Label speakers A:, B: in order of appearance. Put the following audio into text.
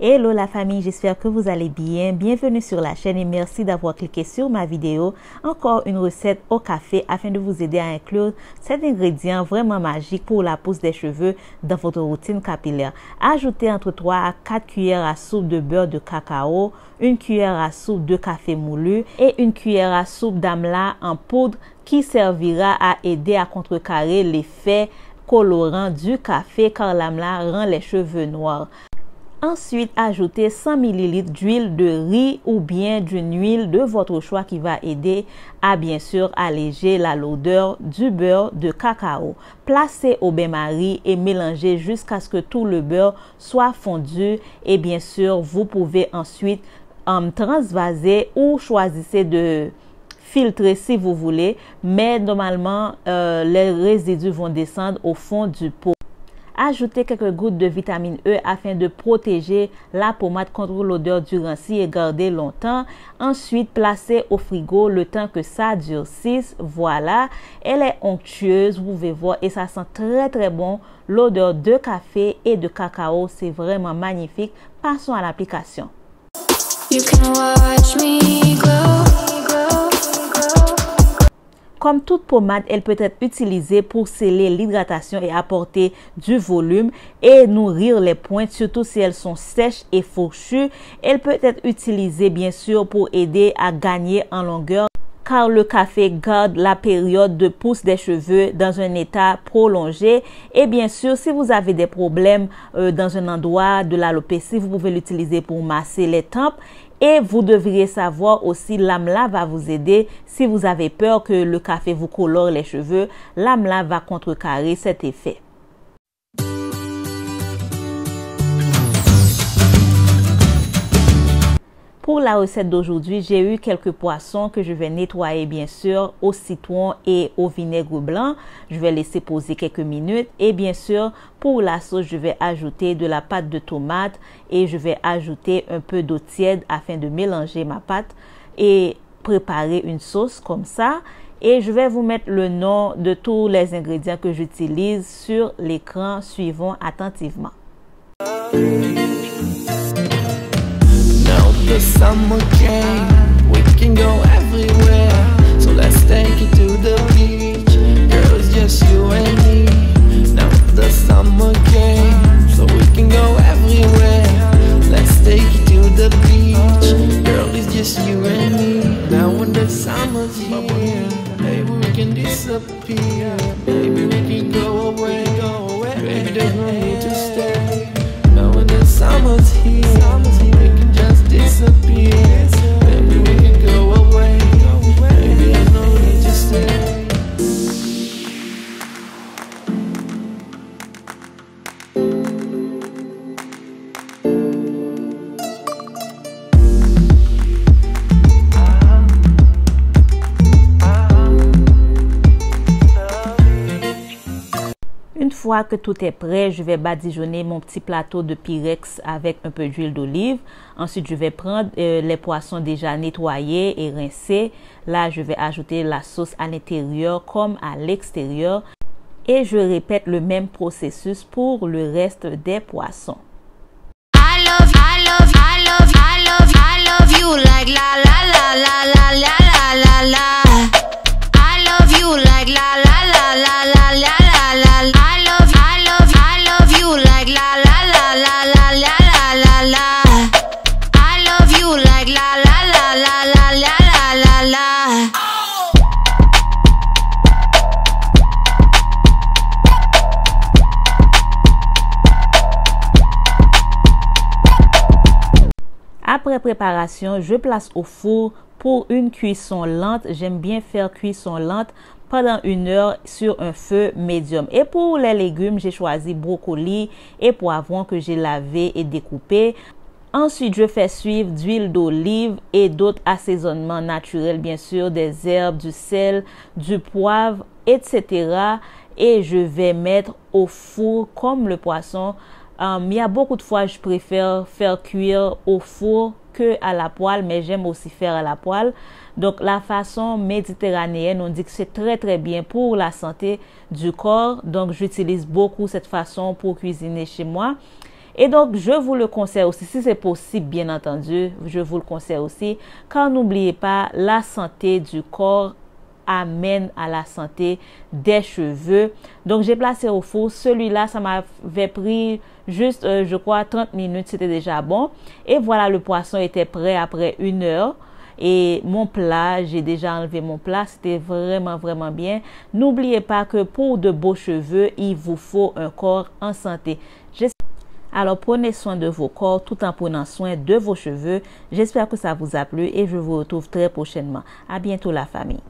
A: Hello la famille, j'espère que vous allez bien. Bienvenue sur la chaîne et merci d'avoir cliqué sur ma vidéo. Encore une recette au café afin de vous aider à inclure cet ingrédient vraiment magique pour la pousse des cheveux dans votre routine capillaire. Ajoutez entre 3 à 4 cuillères à soupe de beurre de cacao, une cuillère à soupe de café moulu et une cuillère à soupe d'amla en poudre qui servira à aider à contrecarrer l'effet colorant du café car l'amla rend les cheveux noirs. Ensuite, ajoutez 100 ml d'huile de riz ou bien d'une huile de votre choix qui va aider à bien sûr alléger la lourdeur du beurre de cacao. Placez au bain-marie et mélangez jusqu'à ce que tout le beurre soit fondu et bien sûr, vous pouvez ensuite transvaser ou choisissez de filtrer si vous voulez, mais normalement, les résidus vont descendre au fond du pot. Ajoutez quelques gouttes de vitamine E afin de protéger la pommade contre l'odeur du ranci et garder longtemps. Ensuite, placez au frigo le temps que ça durcisse. Voilà, elle est onctueuse, vous pouvez voir, et ça sent très très bon. L'odeur de café et de cacao, c'est vraiment magnifique. Passons à l'application. Comme toute pommade, elle peut être utilisée pour sceller l'hydratation et apporter du volume et nourrir les pointes, surtout si elles sont sèches et fourchues. Elle peut être utilisée bien sûr pour aider à gagner en longueur car le café garde la période de pousse des cheveux dans un état prolongé. Et bien sûr, si vous avez des problèmes dans un endroit de l'alopécie, vous pouvez l'utiliser pour masser les tempes. Et vous devriez savoir aussi, l'amla va vous aider si vous avez peur que le café vous colore les cheveux. L'amla va contrecarrer cet effet. Pour la recette d'aujourd'hui, j'ai eu quelques poissons que je vais nettoyer bien sûr au citron et au vinaigre blanc. Je vais laisser poser quelques minutes et bien sûr pour la sauce, je vais ajouter de la pâte de tomate et je vais ajouter un peu d'eau tiède afin de mélanger ma pâte et préparer une sauce comme ça. Et je vais vous mettre le nom de tous les ingrédients que j'utilise sur l'écran. Suivons attentivement.
B: The summer came, we can go everywhere. So let's take it to the beach. Girl, it's just you and me. Now the summer came, so we can go everywhere. Let's take it to the beach. Girl, it's just you and me. Now when the summer's here, maybe we can disappear. Maybe we can go away, Baby, there's no need to stay. Now when the summer's here, we can just disappear. Maybe we can go away. Maybe there's no need to stay.
A: Une fois que tout est prêt, je vais badigeonner mon petit plateau de Pyrex avec un peu d'huile d'olive. Ensuite, je vais prendre les poissons déjà nettoyés et rincés. Là, je vais ajouter la sauce à l'intérieur comme à l'extérieur. Et je répète le même processus pour le reste des poissons.
C: I love you like la la la la la la la la. I love you like la la la la la la la la. I love you like la la la la la la la la. I love you like la la la la la la la la.
A: Après préparation, je place au four pour une cuisson lente. J'aime bien faire cuisson lente pendant 1 heure sur un feu médium. Et pour les légumes, j'ai choisi brocoli et poivron que j'ai lavé et découpé. Ensuite, je fais suivre d'huile d'olive et d'autres assaisonnements naturels, bien sûr, des herbes, du sel, du poivre, etc. Et je vais mettre au four comme le poisson. Il y a beaucoup de fois, je préfère faire cuire au four que à la poêle, mais j'aime aussi faire à la poêle. Donc, la façon méditerranéenne, on dit que c'est très très bien pour la santé du corps. Donc, j'utilise beaucoup cette façon pour cuisiner chez moi. Et donc, je vous le conseille aussi, si c'est possible, bien entendu, je vous le conseille aussi, car n'oubliez pas, la santé du corps amène à la santé des cheveux. Donc, j'ai placé au four. Celui-là, ça m'avait pris juste, je crois, 30 minutes. C'était déjà bon. Et voilà, le poisson était prêt après 1 heure. Et mon plat, j'ai déjà enlevé mon plat. C'était vraiment, vraiment bien. N'oubliez pas que pour de beaux cheveux, il vous faut un corps en santé. Alors, prenez soin de vos corps tout en prenant soin de vos cheveux. J'espère que ça vous a plu et je vous retrouve très prochainement. À bientôt, la famille.